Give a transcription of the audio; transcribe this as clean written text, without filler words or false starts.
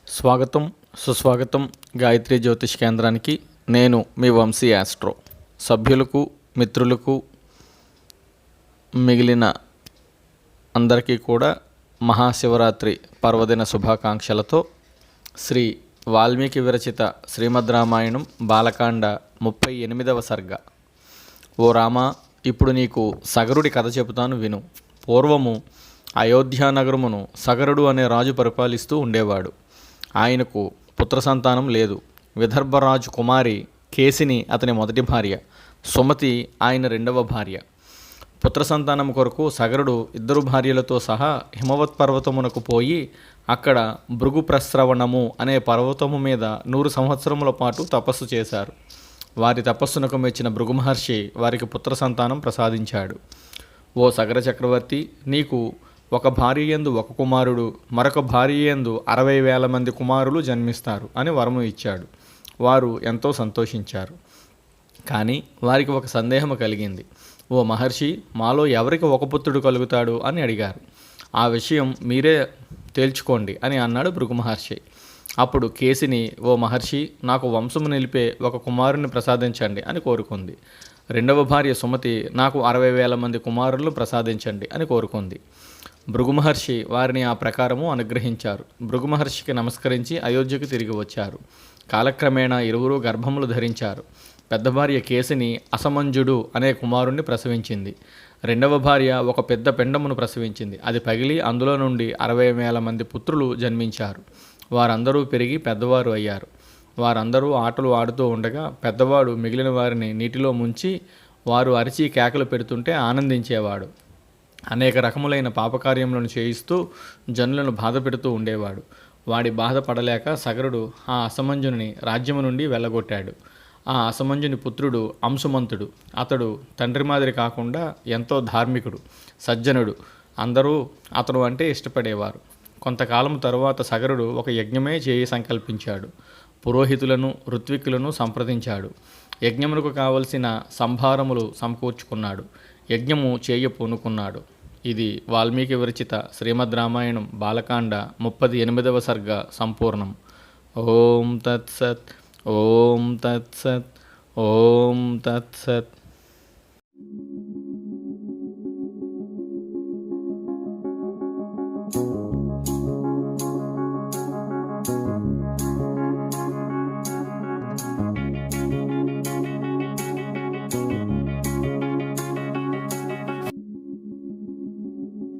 స్వాగతం సుస్వాగతం గాయత్రి జ్యోతిష్ కేంద్రానికి. నేను మీ వంశీ ఆస్ట్రో. సభ్యులకు, మిత్రులకు, మిగిలిన అందరికీ కూడా మహాశివరాత్రి పర్వదిన శుభాకాంక్షలతో శ్రీ వాల్మీకి విరచిత శ్రీమద్ రామాయణం బాలకాండ 38వ సర్గ. ఓ రామా, ఇప్పుడు నీకు సగరుడి కథ చెబుతాను విను. పూర్వము అయోధ్యానగరమును సగరుడు అనే రాజు పరిపాలిస్తూ ఉండేవాడు. ఆయనకు పుత్ర సంతానం లేదు. విదర్భరాజు కుమారి కేసిని అతని మొదటి భార్య, సుమతి ఆయన రెండవ భార్య. పుత్ర సంతానం కొరకు సగరుడు 2 భార్యలతో సహా హిమవత్ పర్వతమునకు పోయి అక్కడ భృగు ప్రస్రవణము అనే పర్వతము మీద 100 సంవత్సరముల పాటు తపస్సు చేశారు. వారి తపస్సునకు మెచ్చిన భృగు మహర్షి వారికి పుత్ర సంతానం ప్రసాదించాడు. ఓ సగర చక్రవర్తి, నీకు ఒక భార్య యందు 1 కుమారుడు, మరొక భార్య యందు 60,000 మంది కుమారులు జన్మిస్తారు అని వరము ఇచ్చాడు. వారు ఎంతో సంతోషించారు. కానీ వారికి ఒక సందేహం కలిగింది. ఓ మహర్షి, మాలో ఎవరికి 1 పుత్రుడు కలుగుతాడు అని అడిగారు. ఆ విషయం మీరే తేల్చుకోండి అని అన్నాడు భృగు మహర్షి. అప్పుడు కేసిని, ఓ మహర్షి, నాకు వంశము నిలిపే 1 కుమారుని ప్రసాదించండి అని కోరుకుంది. రెండవ భార్య సుమతి, నాకు 60,000 మంది కుమారులను ప్రసాదించండి అని కోరుకుంది. భృగు మహర్షి వారిని ఆ ప్రకారము అనుగ్రహించారు. భృగు మహర్షికి నమస్కరించి అయోధ్యకు తిరిగి వచ్చారు. కాలక్రమేణా ఇరువురు గర్భములు ధరించారు. పెద్ద భార్య కేసిని అసమంజుడు అనే కుమారుణ్ణి ప్రసవించింది. రెండవ భార్య ఒక పెద్ద పిండమును ప్రసవించింది. అది పగిలి అందులో నుండి 60,000 మంది పుత్రులు జన్మించారు. వారందరూ పెరిగి పెద్దవారు అయ్యారు. వారందరూ ఆటలు ఆడుతూ ఉండగా పెద్దవాడు మిగిలిన వారిని నీటిలో ముంచి వారు అరిచి కేకలు పెడుతుంటే ఆనందించేవాడు. అనేక రకములైన పాపకార్యములను చేయిస్తూ జనులను బాధ పెడుతూ ఉండేవాడు. వాడి బాధ పడలేక సగరుడు ఆ అసమంజుని రాజ్యము నుండి వెళ్ళగొట్టాడు. ఆ అసమంజుని పుత్రుడు అంశుమంతుడు. అతడు తండ్రి మాదిరి కాకుండా ఎంతో ధార్మికుడు, సజ్జనుడు. అందరూ అతడు అంటే ఇష్టపడేవారు. కొంతకాలం తరువాత సగరుడు ఒక యజ్ఞమే చేయి సంకల్పించాడు. పురోహితులను, ఋత్విక్కులను సంప్రదించాడు. యజ్ఞమునకు కావలసిన సంభారములు సమకూర్చుకున్నాడు. యజ్ఞము చేయ పూనుకున్నాడు. ఇది వాల్మీకి విరచిత శ్రీమద్ రామాయణం బాలకాండ 38వ సర్గ సంపూర్ణం. ఓం తత్సత్, ఓం తత్సత్, ఓం తత్సత్.